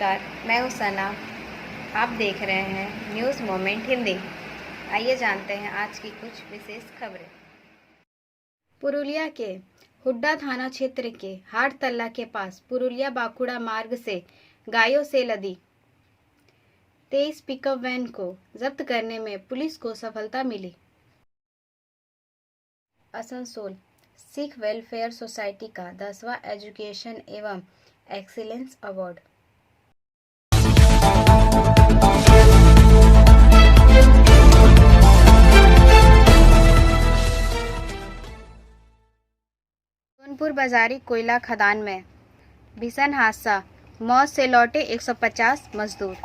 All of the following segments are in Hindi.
नमस्कार, मैं हूँ सना। आप देख रहे हैं न्यूज़ मोमेंट हिंदी। आइए जानते हैं आज की कुछ विशेष खबरें। पुरुलिया के हुड्डा थाना क्षेत्र के हाटतल्ला के पास पुरुलिया बांकुड़ा मार्ग से गायों से लदी 23 पिकअप वैन को जब्त करने में पुलिस को सफलता मिली। आसनसोल सिख वेलफेयर सोसाइटी का 10वां एजुकेशन एवं एक्सीलेंस अवार्ड। सोनपुर बाजारी कोयला खदान में भीषण हादसा, मौत से लौटे 150 मजदूर।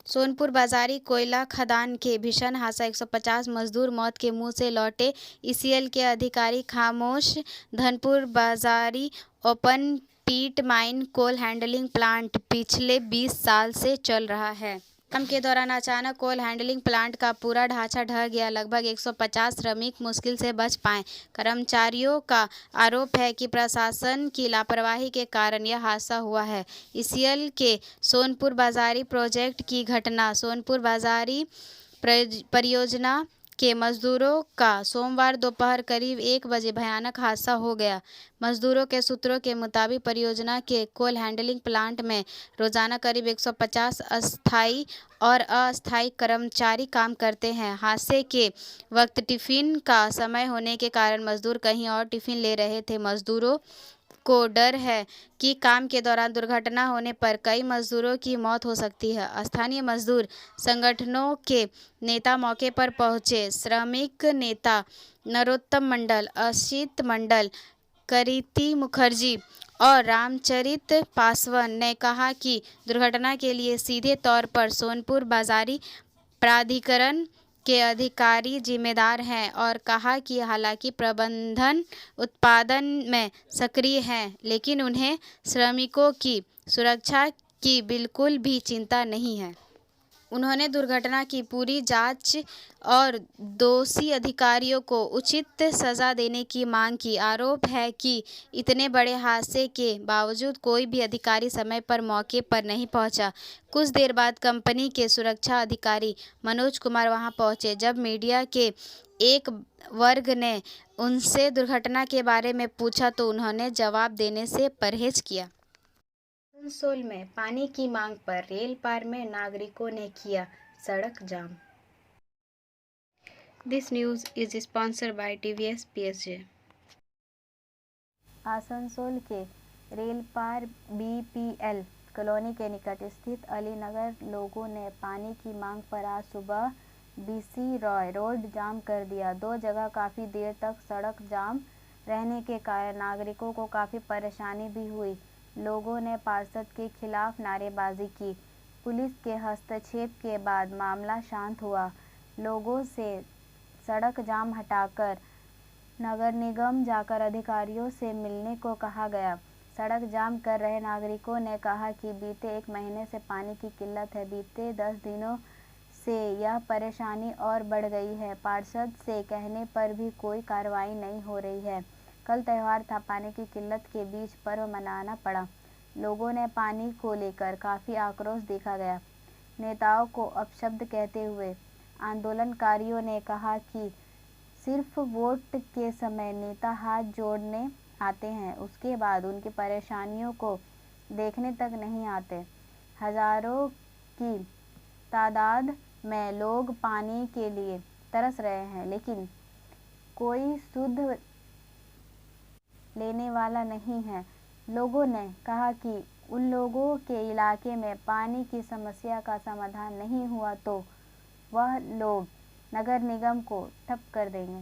सोनपुर बाजारी कोयला खदान के भीषण हादसा 150 मजदूर मौत के मुंह से लौटे। ईसीएल के अधिकारी खामोश। धनपुर बाजारी ओपन पीट माइन कोल हैंडलिंग प्लांट पिछले 20 साल से चल रहा है। काम के दौरान अचानक कोल हैंडलिंग प्लांट का पूरा ढांचा ढह गया। लगभग 150 श्रमिक मुश्किल से बच पाए। कर्मचारियों का आरोप है कि प्रशासन की लापरवाही के कारण यह हादसा हुआ है। ईसीएल के सोनपुर बाजारी प्रोजेक्ट की घटना सोनपुर बाजारी परियोजना के मजदूरों का सोमवार दोपहर करीब 1 बजे भयानक हादसा हो गया। मजदूरों के सूत्रों के मुताबिक परियोजना के कोल हैंडलिंग प्लांट में रोजाना करीब 150 अस्थायी और अस्थायी कर्मचारी काम करते हैं। हादसे के वक्त टिफिन का समय होने के कारण मजदूर कहीं और टिफिन ले रहे थे। मजदूरों को डर है कि काम के दौरान दुर्घटना होने पर कई मजदूरों की मौत हो सकती है। स्थानीय मजदूर संगठनों के नेता मौके पर पहुंचे। श्रमिक नेता नरोत्तम मंडल, असित मंडल, करीति मुखर्जी और रामचरित पासवान ने कहा कि दुर्घटना के लिए सीधे तौर पर सोनपुर बाजारी प्राधिकरण के अधिकारी जिम्मेदार हैं और कहा कि हालांकि प्रबंधन उत्पादन में सक्रिय है, लेकिन उन्हें श्रमिकों की सुरक्षा की बिल्कुल भी चिंता नहीं है। उन्होंने दुर्घटना की पूरी जांच और दोषी अधिकारियों को उचित सजा देने की मांग की। आरोप है कि इतने बड़े हादसे के बावजूद कोई भी अधिकारी समय पर मौके पर नहीं पहुंचा। कुछ देर बाद कंपनी के सुरक्षा अधिकारी मनोज कुमार वहां पहुंचे। जब मीडिया के एक वर्ग ने उनसे दुर्घटना के बारे में पूछा तो उन्होंने जवाब देने से परहेज किया। आसनसोल में पानी की मांग पर रेल पार में नागरिकों ने किया सड़क जाम। This news is sponsored by TVS PSJ. Asansol के रेल पार बीपीएल कॉलोनी के निकट स्थित अलीनगर लोगों ने पानी की मांग पर आज सुबह बीसी रॉय रोड जाम कर दिया। 2 जगह काफ़ी देर तक सड़क जाम रहने के कारण नागरिकों को काफ़ी परेशानी भी हुई। लोगों ने पार्षद के खिलाफ नारेबाजी की। पुलिस के हस्तक्षेप के बाद मामला शांत हुआ। लोगों से सड़क जाम हटाकर नगर निगम जाकर अधिकारियों से मिलने को कहा गया। सड़क जाम कर रहे नागरिकों ने कहा कि बीते 1 महीने से पानी की किल्लत है। बीते 10 दिनों से यह परेशानी और बढ़ गई है। पार्षद से कहने पर भी कोई कार्रवाई नहीं हो रही है। कल त्यौहार था, पानी की किल्लत के बीच पर्व मनाना पड़ा। लोगों ने पानी को लेकर काफ़ी आक्रोश देखा गया। नेताओं को अपशब्द कहते हुए आंदोलनकारियों ने कहा कि सिर्फ वोट के समय नेता हाथ जोड़ने आते हैं, उसके बाद उनकी परेशानियों को देखने तक नहीं आते। हजारों की तादाद में लोग पानी के लिए तरस रहे हैं, लेकिन कोई शुद्ध लेने वाला नहीं है। लोगों ने कहा कि उन लोगों के इलाके में पानी की समस्या का समाधान नहीं हुआ तो वह लोग नगर निगम को ठप कर देंगे।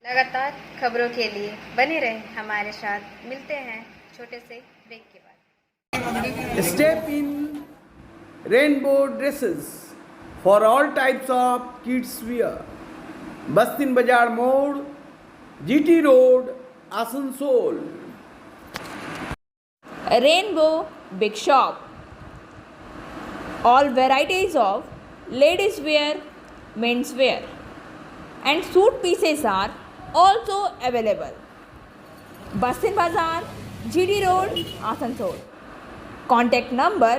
लगातार खबरों के लिए बने रहें हमारे साथ। मिलते हैं छोटे से ब्रेक के बाद। Step in rainbow dresses for all types of kids wear. Bastin Bazar Mode, GT Road, Asansol. Rainbow Big Shop. All varieties of ladies wear, men's wear, and suit pieces are also available. Bastin Bazar, GD Road, Asansol. Contact number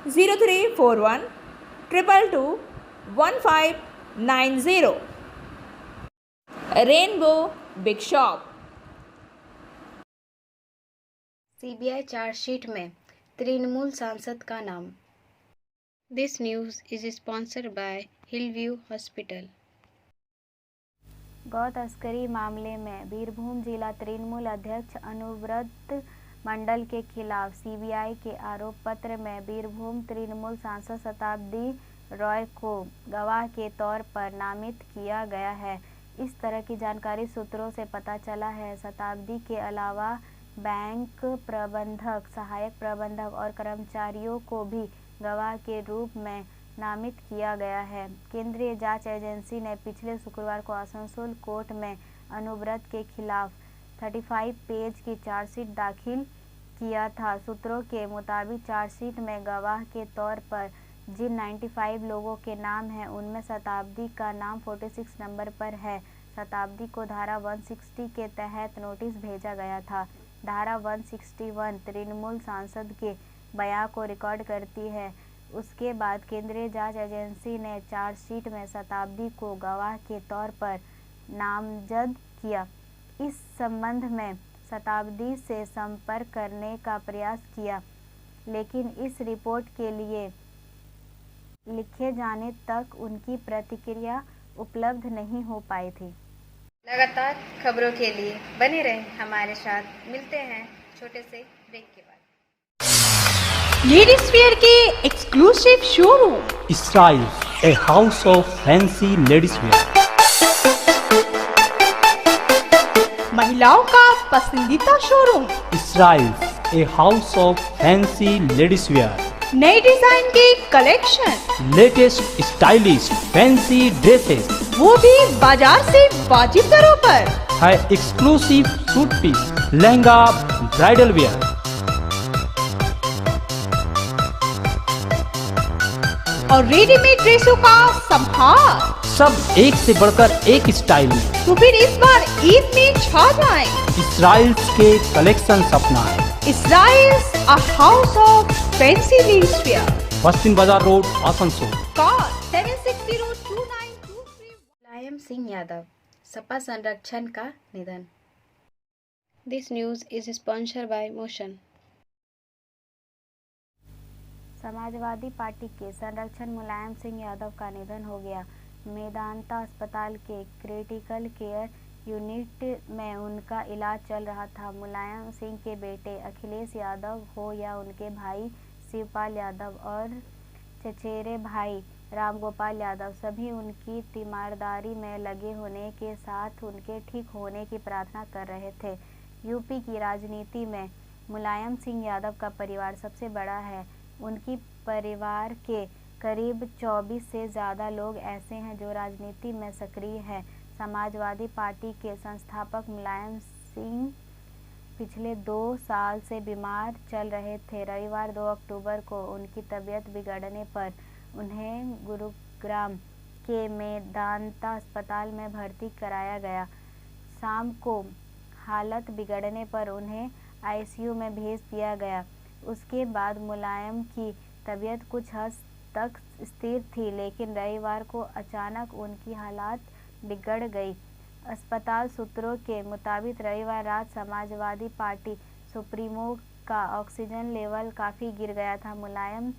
0341 222 1590. Rainbow Big Shop. CBI chargesheet में तृणमूल सांसद का नाम। This news is sponsored bye Hillview hospital. गौ तस्करी मामले में बीरभूम जिला तृणमूल अध्यक्ष अनुव्रत मंडल के खिलाफ सीबीआई के आरोप पत्र में बीरभूम तृणमूल सांसद शताब्दी रॉय को गवाह के तौर पर नामित किया गया है। इस तरह की जानकारी सूत्रों से पता चला है। शताब्दी के अलावा बैंक प्रबंधक, सहायक प्रबंधक और कर्मचारियों को भी गवाह के रूप में नामित किया गया है। केंद्रीय जांच एजेंसी ने पिछले शुक्रवार को आसनसोल कोर्ट में अनुव्रत के खिलाफ 35 पेज की चार्जशीट दाखिल किया था। सूत्रों के मुताबिक चार्जशीट में गवाह के तौर पर जिन 95 लोगों के नाम हैं, उनमें शताब्दी का नाम 46 नंबर पर है। शताब्दी को धारा 160 के तहत नोटिस भेजा गया था। धारा 161 तृणमूल सांसद के बयान को रिकॉर्ड करती है। उसके बाद केंद्रीय जांच एजेंसी ने चार्जशीट में शताब्दी को गवाह के तौर पर नामजद किया। इस संबंध में शताब्दी से संपर्क करने का प्रयास किया, लेकिन इस रिपोर्ट के लिए लिखे जाने तक उनकी प्रतिक्रिया उपलब्ध नहीं हो पाई थी। लगातार खबरों के लिए बने रहें हमारे साथ। मिलते हैं छोटे से ब्रेक के बाद। लेडीज वेयर के exclusive showroom Styles, a house of fancy ladies wear. महिलाओं का पसंदीदा showroom Styles, a house of fancy ladies wear. नए डिजाइन के collection, Latest stylish fancy dresses. वो भी बाजार से वाजिब दरों पर। है exclusive suit piece, lehenga, bridal wear. और रेडीमेड ड्रेसों का संभार। सब एक से बढ़कर एक स्टाइल में. तो फिर इस बार ईद में छा जाए। Styles के कलेक्शन अपना है. Styles, a house of fancy ladies wear. पश्चिम बाजार रोड, आसनसोल. Call 76029223. मुलायम सिंह यादव, सपा संरक्षण का निधन। This news is sponsored bye motion. Samajwadi party के संरक्षण मुलायम सिंह यादव का निधन हो गया। मेदांता अस्पताल के क्रिटिकल केयर यूनिट में उनका इलाज चल रहा था। मुलायम सिंह के बेटे अखिलेश यादव हो या उनके भाई शिवपाल यादव और चचेरे भाई रामगोपाल यादव, सभी उनकी तीमारदारी में लगे होने के साथ उनके ठीक होने की प्रार्थना कर रहे थे। यूपी की राजनीति में मुलायम सिंह यादव का परिवार सबसे बड़ा है। उनकी परिवार के करीब 24 से ज़्यादा लोग ऐसे हैं जो राजनीति में सक्रिय हैं। समाजवादी पार्टी के संस्थापक मुलायम सिंह पिछले 2 साल से बीमार चल रहे थे। रविवार 2 अक्टूबर को उनकी तबीयत बिगड़ने पर उन्हें गुरुग्राम के मेदांता अस्पताल में भर्ती कराया गया। शाम को हालत बिगड़ने पर उन्हें आईसीयू में भेज दिया गया। उसके बाद मुलायम की तबीयत कुछ हद तक स्थिर थी, लेकिन रविवार को अचानक उनकी हालत बिगड़ गई। अस्पताल सूत्रों के मुताबिक रविवार रात समाजवादी पार्टी सुप्रीमो का ऑक्सीजन लेवल काफ़ी गिर गया था। मुलायम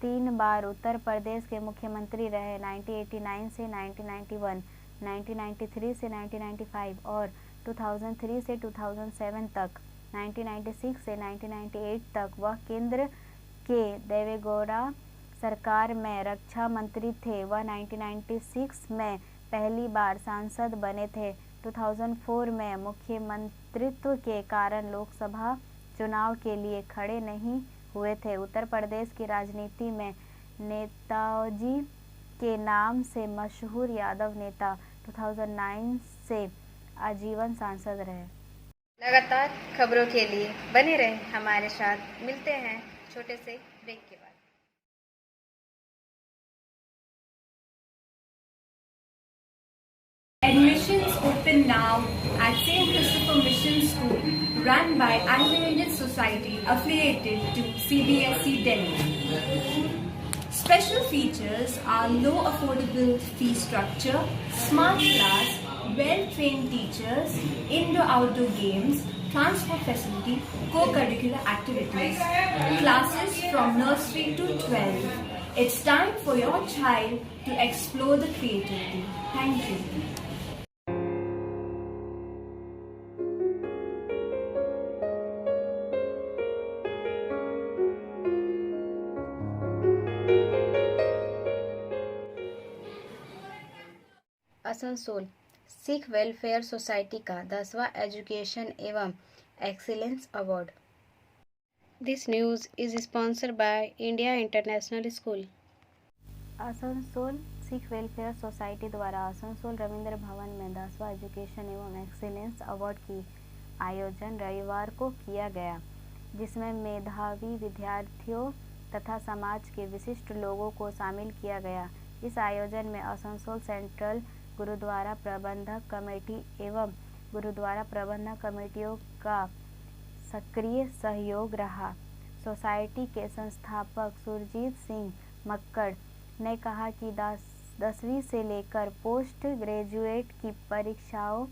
3 बार उत्तर प्रदेश के मुख्यमंत्री रहे, 1989 से 1991, 1993 से 1995 और 2003 से 2007 तक। 1996 से 1998 तक वह केंद्र के देवेगौड़ा सरकार में रक्षा मंत्री थे। वह 1996 में पहली बार सांसद बने थे। 2004 में मुख्यमंत्रित्व के कारण लोकसभा चुनाव के लिए खड़े नहीं हुए थे। उत्तर प्रदेश की राजनीति में नेताजी के नाम से मशहूर यादव नेता 2009 से आजीवन सांसद रहे। लगातार खबरों के लिए बने रहें हमारे साथ। मिलते हैं छोटे से ब्रेक के बाद। Admissions open now at St. Christopher Mission School, run by Anglo-Indian Society affiliated to CBSE Delhi. Special features are low affordable fee structure, smart class, well-trained teachers, indoor-outdoor games, transport facility, co-curricular activities, classes from nursery to 12. It's time for your child to explore the creativity. Thank you. Asansol Sikh welfare society का 10वां एजुकेशन एवं excellence award. This news is sponsored by India international school. Asansol Sikh welfare society द्वारा आसनसोल रविंद्र भवन में 10वां एजुकेशन एवं एक्सीलेंस अवार्ड की आयोजन रविवार को किया गया, जिसमें मेधावी विद्यार्थियों तथा समाज के विशिष्ट लोगों को शामिल किया गया। इस आयोजन में आसनसोल सेंट्रल गुरुद्वारा प्रबंधक कमेटी एवं गुरुद्वारा प्रबंधक कमेटियों का सक्रिय सहयोग रहा। सोसाइटी के संस्थापक सुरजीत सिंह मक्कड़ ने कहा कि 10वीं से लेकर पोस्ट ग्रेजुएट की परीक्षाओं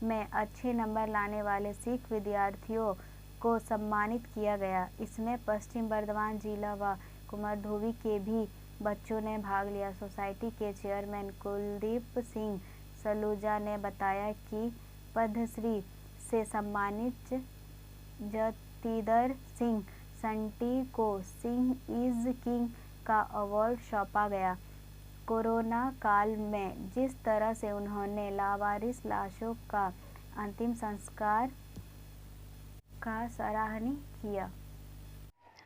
में अच्छे नंबर लाने वाले सिख विद्यार्थियों को सम्मानित किया गया। इसमें पश्चिम बर्धमान जिला व कुमारधोबी के भी बच्चों ने भाग लिया। सोसाइटी के चेयरमैन कुलदीप सिंह सलूजा ने बताया कि पद्मश्री से सम्मानित जतीदर सिंह संटी को सिंह इज किंग का अवार्ड सौंपा गया। कोरोना काल में जिस तरह से उन्होंने लावारिस लाशों का अंतिम संस्कार का सराहनीय किया।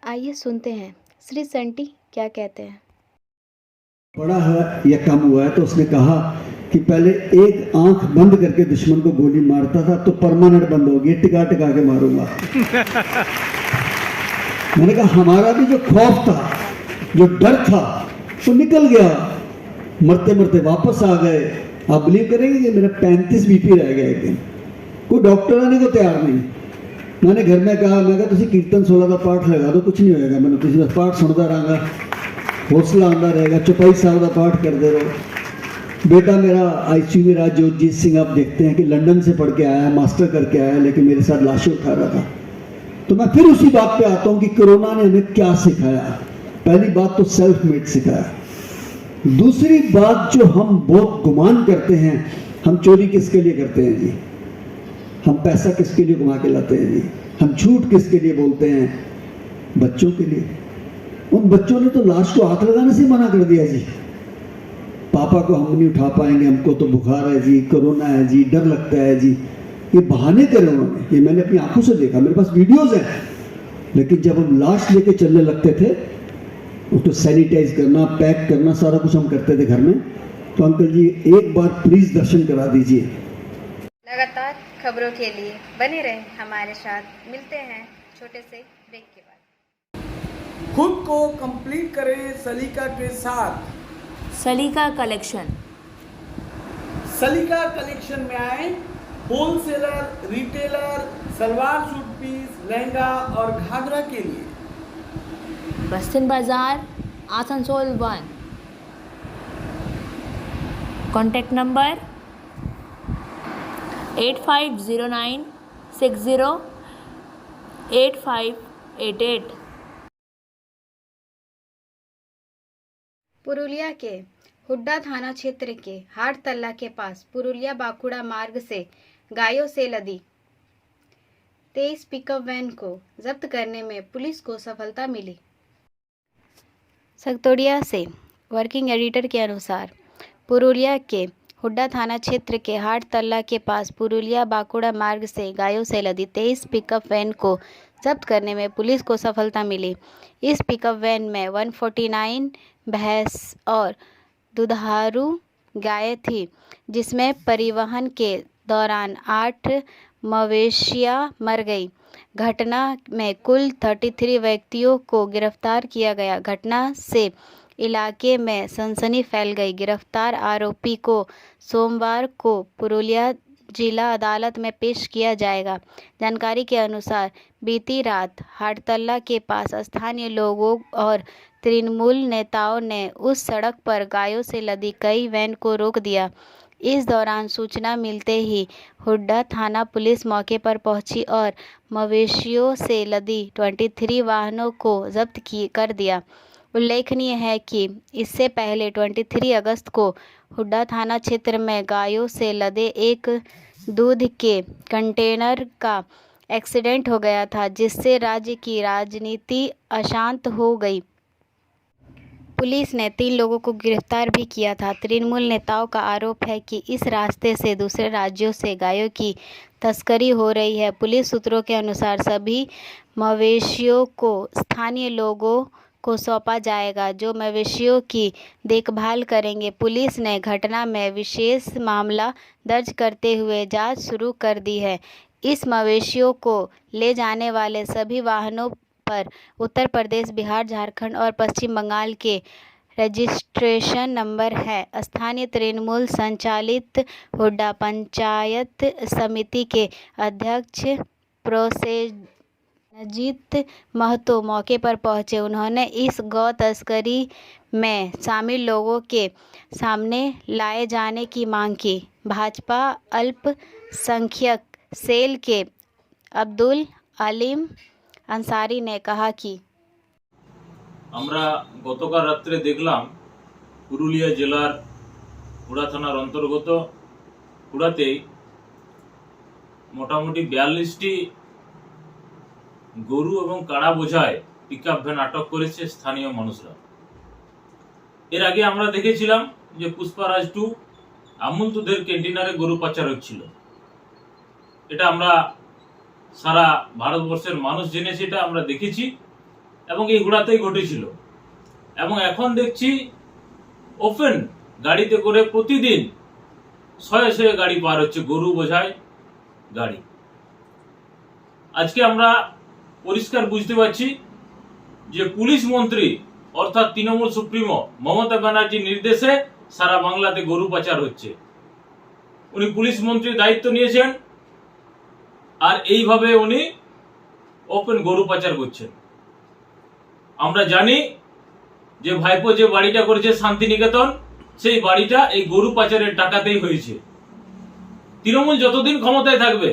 आइए सुनते हैं श्री संटी क्या कहते हैं। पड़ा है या कम हुआ है तो उसने कहा कि पहले एक आंख बंद करके दुश्मन को गोली मारता था तो परमानेंट बंद हो गई, टिका टिका के मारूंगा। मैंने कहा हमारा भी जो खौफ था, जो डर था, वो निकल गया। मरते मरते वापस आ गए। आप बिलीव करेंगे कि मेरा 35 बीपी रह गया एक दिन। कोई डॉक्टर आने को तैयार नहीं। मैंने घर में कहा, मैं तुम कीर्तन 16 का पाठ लगा दो, कुछ नहीं होएगा। मैंने तुम बस पाठ सुनता रहूँगा, हौसला आंदा रहेगा। चौपाई साहब का पाठ करते रहो। बेटा मेरा आईसीयू में रहा, जोजीत सिंह, आप देखते हैं कि लंदन से पढ़ के आया, मास्टर करके आया, लेकिन मेरे साथ लाशें उठा रहा था। तो मैं फिर उसी बात पे आता हूँ कि कोरोना ने हमें क्या सिखाया। पहली बात तो सेल्फ मेड सिखाया। दूसरी बात जो हम बहुत गुमान करते हैं, हम चोरी किसके लिए करते हैं जी? हम पैसा किसके लिए कमा के लाते हैं जी? हम झूठ किसके लिए बोलते हैं? बच्चों के लिए। उन बच्चों ने तो लाश को हाथ लगाने से मना कर दिया जी। पापा को हम नहीं उठा पाएंगे, हमको तो बुखार है जी, कोरोना है जी, डर लगता है जी। ये बहाने करे उन्होंने। ये मैंने अपनी आंखों से देखा, मेरे पास वीडियोज हैं। लेकिन जब हम लाश लेके चलने लगते थे, उसको सैनिटाइज करना, पैक करना, सारा कुछ हम करते थे घर में। तो अंकल जी एक बार प्लीज दर्शन करा दीजिए। लगातार खबरों के लिए बने रहें हमारे साथ। मिलते हैं छोटे से ब्रेक के बाद। खुद को कंप्लीट करें सलीका के साथ। सलीका कलेक्शन। सलीका कलेक्शन में आए wholesaler, retailer, salwar suit piece, lehenga और घाघरा के लिए। बस्तिन बाजार, आसनसोल 1। Contact number 8509 60 8588। पुरुलिया के हुड्डा थाना क्षेत्र के हाट तल्ला के पास पुरुलिया बांकुड़ा मार्ग से गायों से लदी 23 पिकअप वैन को जब्त करने में पुलिस को सफलता मिली। सगतोड़िया से वर्किंग एडिटर के अनुसार पुरुलिया के हुड्डा थाना क्षेत्र के हाट तल्ला के पास पुरुलिया बांकुड़ा मार्ग से गायों से लदी 23 पिकअप वैन को जब्त करने में पुलिस को सफलता मिली। इस पिकअप वैन में 149 भैंस और दुधारू गायें थी, जिसमें परिवहन के दौरान 8 मवेशियां मर गई। घटना में कुल 33 व्यक्तियों को गिरफ्तार किया गया। घटना से इलाके में सनसनी फैल गई। गिरफ्तार आरोपी को सोमवार को पुरुलिया जिला अदालत में पेश किया जाएगा। जानकारी के अनुसार बीती रात हाटतल्ला के पास स्थानीय लोगों और तृणमूल नेताओं ने उस सड़क पर गायों से लदी कई वैन को रोक दिया। इस दौरान सूचना मिलते ही हुड्डा थाना पुलिस मौके पर पहुंची और मवेशियों से लदी 23 वाहनों को जब्त कर दिया। उल्लेखनीय है कि इससे पहले 23 अगस्त को हुड्डा थाना क्षेत्र में गायों से लदे एक दूध के कंटेनर का एक्सीडेंट हो गया था, जिससे राज्य की राजनीति अशांत हो गई। पुलिस ने 3 लोगों को गिरफ्तार भी किया था। तृणमूल नेताओं का आरोप है कि इस रास्ते से दूसरे राज्यों से गायों की तस्करी हो रही है। पुलिस सूत्रों के अनुसार सभी मवेशियों को स्थानीय लोगों को सौंपा जाएगा, जो मवेशियों की देखभाल करेंगे। पुलिस ने घटना में विशेष मामला दर्ज करते हुए जांच शुरू कर दी है। इस मवेशियों को ले जाने वाले सभी वाहनों पर उत्तर प्रदेश, बिहार, झारखंड और पश्चिम बंगाल के रजिस्ट्रेशन नंबर है। स्थानीय तृणमूल संचालित हुड्डा पंचायत समिति के अध्यक्ष प्रोसेनजीत महतो मौके पर पहुंचे। उन्होंने इस गौ तस्करी में शामिल लोगों के सामने लाए जाने की मांग की। भाजपा अल्पसंख्यक सेल के अब्दुल आलिम अंसारी ने कहा कि আমরা গতকাল রাত্রে দেখলাম পুরুলিয়া জেলার হুড়া থানার অন্তর্গত হুড়াতেই মোটামুটি 42টি গরু এবং কাড়া বোঝায় পিকআপ ভ্যান আটক করেছে স্থানীয় মানুষরা। এর আগে আমরা দেখেছিলাম যে পুষ্পারাজ 2 আমুল দুধের কন্টেইনারে গরু পাচার হচ্ছিল। এটা আমরা সারা ভারতবর্ষের মানুষ জেনেছে, এটা আমরা দেখেছি এবং এই হুড়াতেই ঘটেছিল। এবং এখন দেখছি ওপেন গাড়িতে করে প্রতিদিন শয়ে শয়ে গাড়ি পার হচ্ছে, গরু বোঝায় গাড়ি। আজকে আমরা পরিষ্কার বুঝতে পারছি যে পুলিশ মন্ত্রী অর্থাৎ তৃণমূল সুপ্রিমো মমতা ব্যানার্জির নির্দেশে সারা বাংলাতে গরু পাচার হচ্ছে। উনি পুলিশ মন্ত্রীর দায়িত্ব নিয়েছেন আর এইভাবে উনি ওপেন গরু পাচার করছেন। আমরা জানি যে ভাইপো যে বাড়িটা করেছে শান্তিনিকেতন, সেই বাড়িটা এই গরু পাচারের টাকাতেই হয়েছে। তৃণমূল যতদিন ক্ষমতায় থাকবে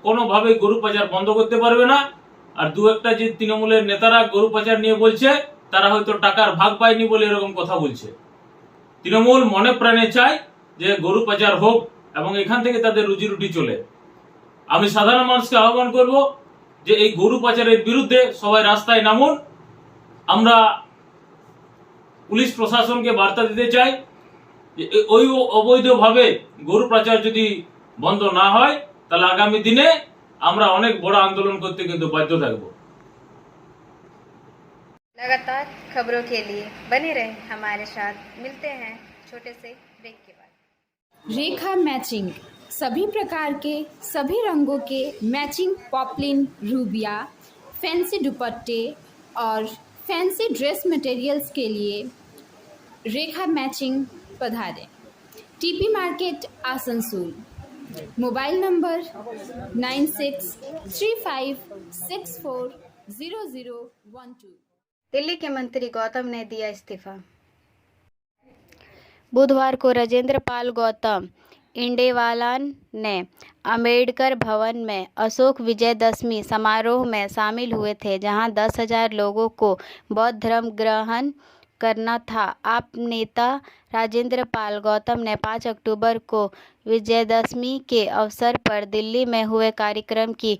কোনোভাবে গরু পাচার বন্ধ করতে পারবে না। আর দু একটা যে তৃণমূলের নেতারা গরু পাচার নিয়ে বলছে, তারা হয়তো টাকার ভাগ পায়নি বলে এরকম কথা বলছে। তৃণমূল মনে প্রাণে চায় যে গরু পাচার হোক এবং এখান থেকে তাদের রুজি রুটি চলে। আমি সাধারণ মানুষকে আহ্বান করব যে এই গরু পাচারের বিরুদ্ধে সবাই রাস্তায় নামুন। আমরা পুলিশ প্রশাসনকে বার্তা দিতে চাই যে ওই অবৈধভাবে গরু পাচার যদি বন্ধ না হয় তাহলে আগামী দিনে আমরা অনেক বড় আন্দোলন করতে কিন্তু বাধ্য থাকব। लगातार खबरों के लिए बने रहें हमारे साथ। मिलते हैं छोटे से ब्रेक के बाद। रेखा मैचिंग, सभी प्रकार के सभी रंगों के मैचिंग पॉपलिन, रूबिया, फैंसी दुपट्टे और फैंसी ड्रेस मटेरियल्स के लिए रेखा मैचिंग पधारें। TP market Asansol. Mobile number 9635640012। Delhi के मंत्री गौतम ने दिया इस्तीफा। बुधवार को राजेंद्र पाल गौतम इंडेवालान ने अंबेडकर भवन में अशोक विजयदशमी समारोह में शामिल हुए थे, जहां 10,000 लोगों को बौद्ध धर्म ग्रहण करना था। आप नेता राजेंद्र पाल गौतम ने 5 अक्टूबर को विजयदशमी के अवसर पर दिल्ली में हुए कार्यक्रम की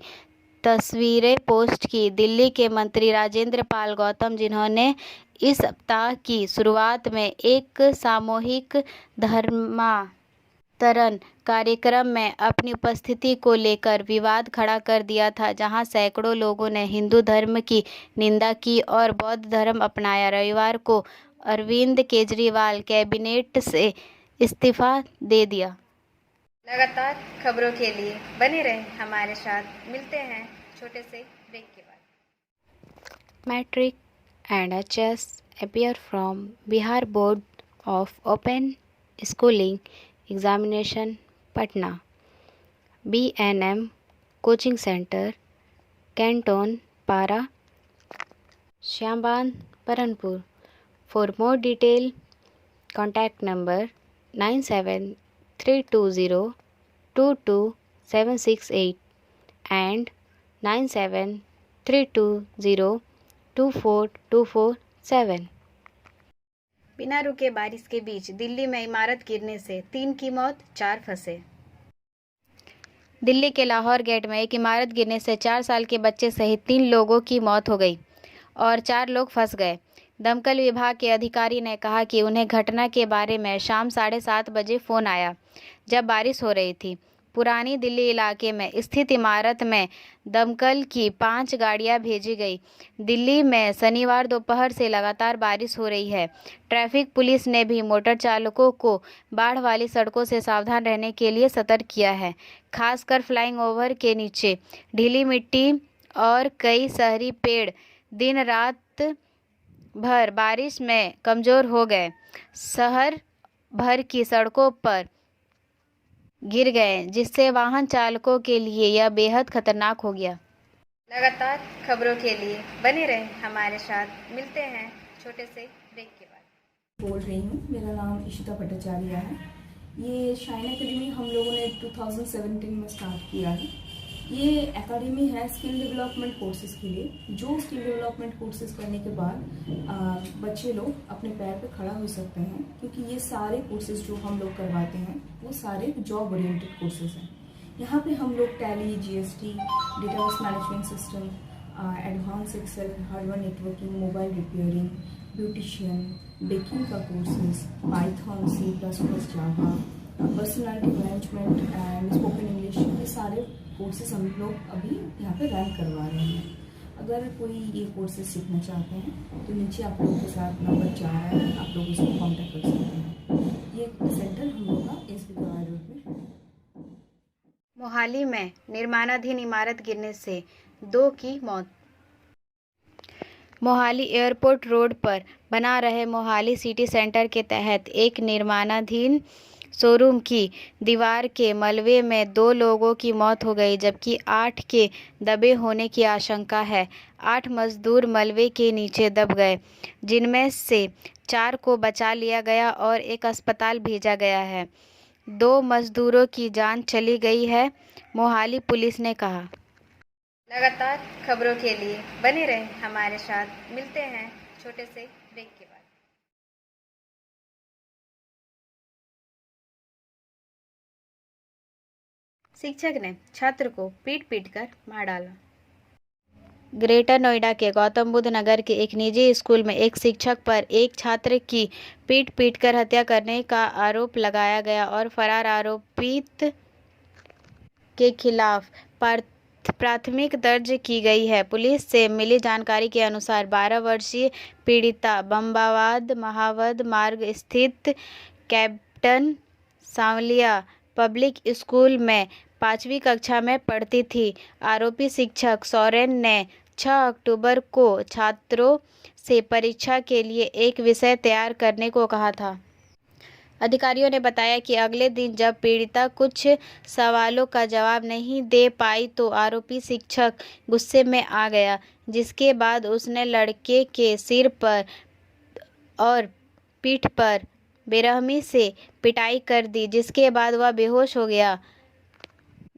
तस्वीरें पोस्ट की। दिल्ली के मंत्री राजेंद्र पाल गौतम, जिन्होंने इस सप्ताह की शुरुआत में एक सामूहिक धर्मांतरण कार्यक्रम में अपनी उपस्थिति को लेकर विवाद खड़ा कर दिया था, जहां सैकड़ों लोगों ने हिंदू धर्म की निंदा की और बौद्ध धर्म अपनाया। रविवार को अरविंद केजरीवाल कैबिनेट से इस्तीफा दे दिया। लगातार खबरों के लिए बने रहें हमारे साथ। मिलते हैं छोटे से ब्रेक के बाद। Matric and HS appear from Bihar Board of Open Schooling Examination, Patna. BNM coaching centre, Kanton Para, Shyambandh, Paranpur. For more detail contact number 9732022768 and 9732024247। बिना रुके बारिश के बीच दिल्ली में इमारत गिरने से 3 की मौत, 4 फंसे। दिल्ली के लाहौर गेट में एक इमारत गिरने से 4 साल के बच्चे सहित 3 लोगों की मौत हो गई और 4 लोग फंस गए। दमकल विभाग के अधिकारी ने कहा कि उन्हें घटना के बारे में शाम 7:30 बजे फ़ोन आया, जब बारिश हो रही थी। पुरानी दिल्ली इलाके में स्थित इमारत में दमकल की 5 गाड़ियां भेजी गई। दिल्ली में शनिवार दोपहर से लगातार बारिश हो रही है। ट्रैफिक पुलिस ने भी मोटर चालकों को बाढ़ वाली सड़कों से सावधान रहने के लिए सतर्क किया है, खासकर फ्लाइंग ओवर के नीचे। ढीली मिट्टी और कई शहरी पेड़ दिन रात भर बारिश में कमज़ोर हो गए, शहर भर की सड़कों पर गिर गए, जिससे वाहन चालकों के लिए यह बेहद खतरनाक हो गया। लगातार खबरों के लिए बने रहें हमारे साथ। मिलते हैं छोटे से ब्रेक के बाद। बोल रही हूँ, मेरा नाम इशिता भट्टाचार्य है। ये शाइन एकेडमी हम लोगों ने 2017 में स्टार्ट किया है। ये एकेडमी है स्किल डेवलपमेंट कोर्सेज़ के लिए, जो स्किल डेवलपमेंट कोर्सेज़ करने के बाद बच्चे लोग अपने पैर पे खड़ा हो सकते हैं, क्योंकि ये सारे कोर्सेज़ जो हम लोग करवाते हैं वो सारे जॉब ओरिएंटेड कोर्सेज़ हैं। यहाँ पे हम लोग Tally, GST, database management system, advance Excel, hardware networking, mobile repairing, beautician, baking का courses, Python, C++, Java, personality management and spoken English, ये सारे कोर्सेज हम लोग अभी यहाँ पे रन करवा रहे हैं। अगर कोई ये कोर्सेज सीखना चाहते हैं तो नीचे आप लोगों के साथ नंबर जा रहा है, आप लोग उसको कॉन्टैक्ट कर सकते हैं। ये सेंटर हम लोग का SB रोड में है। मोहाली में निर्माणाधीन इमारत गिरने से 2 की मौत। मोहाली एयरपोर्ट रोड पर बना रहे मोहाली सिटी सेंटर के तहत एक निर्माणाधीन शोरूम की दीवार के मलबे में 2 लोगों की मौत हो गई, जबकि 8 के दबे होने की आशंका है। 8 मजदूर मलबे के नीचे दब गए, जिनमें से 4 को बचा लिया गया और एक अस्पताल भेजा गया है। 2 मजदूरों की जान चली गई है, मोहाली पुलिस ने कहा। लगातार खबरों के लिए बने रहें हमारे साथ। मिलते हैं छोटे से ब्रेक के बाद। शिक्षक ने छात्र को पीट कर मार डाला। ग्रेटर नोएडा के गौतम बुद्ध नगर के एक निजी स्कूल में एक शिक्षक पर एक छात्र की पीट कर हत्या करने का आरोप लगाया गया और फरार आरोपित के खिलाफ प्राथमिक दर्ज की गई है। पुलिस से मिली जानकारी के अनुसार 12 वर्षीय पीड़िता बम्बावाद महावद मार्ग स्थित कैप्टन सांवलिया पब्लिक स्कूल में 5वीं कक्षा में पढ़ती थी। आरोपी शिक्षक सोरेन ने 6 अक्टूबर को छात्रों से परीक्षा के लिए एक विषय तैयार करने को कहा था। अधिकारियों ने बताया कि अगले दिन जब पीड़िता कुछ सवालों का जवाब नहीं दे पाई तो आरोपी शिक्षक गुस्से में आ गया, जिसके बाद उसने लड़के के सिर पर और पीठ पर बेरहमी से पिटाई कर दी, जिसके बाद वह बेहोश हो गया।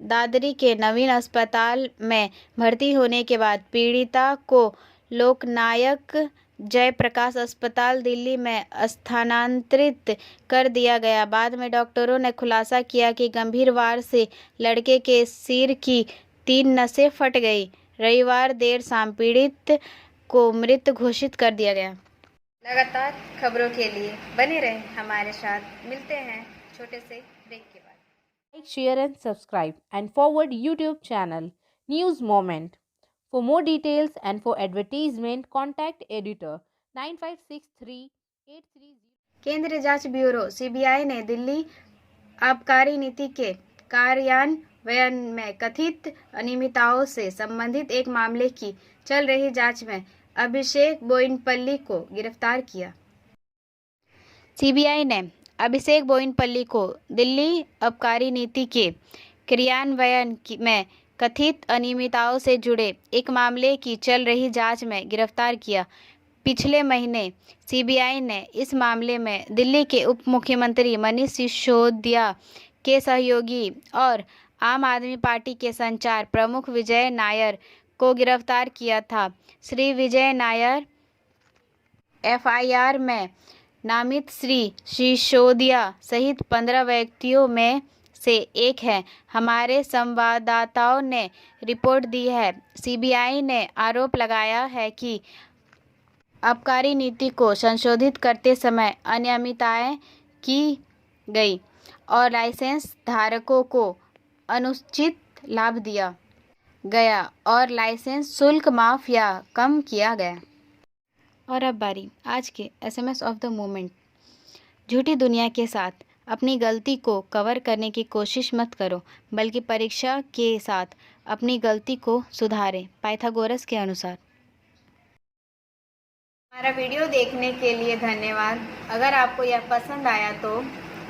दादरी के नवीन अस्पताल में भर्ती होने के बाद पीड़िता को लोकनायक जयप्रकाश अस्पताल दिल्ली में स्थानांतरित कर दिया गया। बाद में डॉक्टरों ने खुलासा किया कि गंभीर वार से लड़के के सिर की 3 नसें फट गई। रविवार देर शाम पीड़ित को मृत घोषित कर दिया गया। लगातार खबरों के लिए बने रहें हमारे साथ। मिलते हैं छोटे से ब्रेक के बाद। Like, share and subscribe and forward YouTube channel News Moment. For more details and for advertisement, contact editor 956383. केंद्रीय जांच ब्यूरो CBI ने दिल्ली आबकारी नीति के कार्यान्वयन में कथित अनियमितताओं से संबंधित एक मामले की चल रही जांच में अभिषेक बोयिनपल्ली को गिरफ्तार किया। CBI ने अभिषेक बोयिनपल्ली को दिल्ली आबकारी नीति के क्रियान्वयन में कथित अनियमितताओं से जुड़े एक मामले की चल रही जांच में गिरफ्तार किया। पिछले महीने सीबीआई ने इस मामले में दिल्ली के उप मुख्यमंत्री मनीष सिसोदिया के सहयोगी और आम आदमी पार्टी के संचार प्रमुख विजय नायर को गिरफ्तार किया था। श्री विजय नायर एफआईआर में नामित श्री सिसोदिया सहित 15 व्यक्तियों में से एक है। हमारे संवाददाताओं ने रिपोर्ट दी है। सीबीआई ने आरोप लगाया है कि आबकारी नीति को संशोधित करते समय अनियमितताएं की गई और लाइसेंस धारकों को अनुचित लाभ दिया गया और लाइसेंस शुल्क माफ या कम किया गया। और अब बारी आज के एसएमएस ऑफ द मोमेंट। झूठी दुनिया के साथ अपनी गलती को कवर करने की कोशिश मत करो, बल्कि परीक्षा के साथ अपनी गलती को सुधारें। पाइथागोरस के अनुसार। हमारा वीडियो देखने के लिए धन्यवाद। अगर आपको यह पसंद आया तो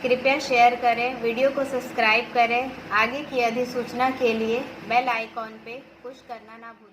कृपया शेयर करें, वीडियो को सब्सक्राइब करें। आगे की अधिसूचना के लिए बेल आइकॉन पे पुश करना ना भूलें।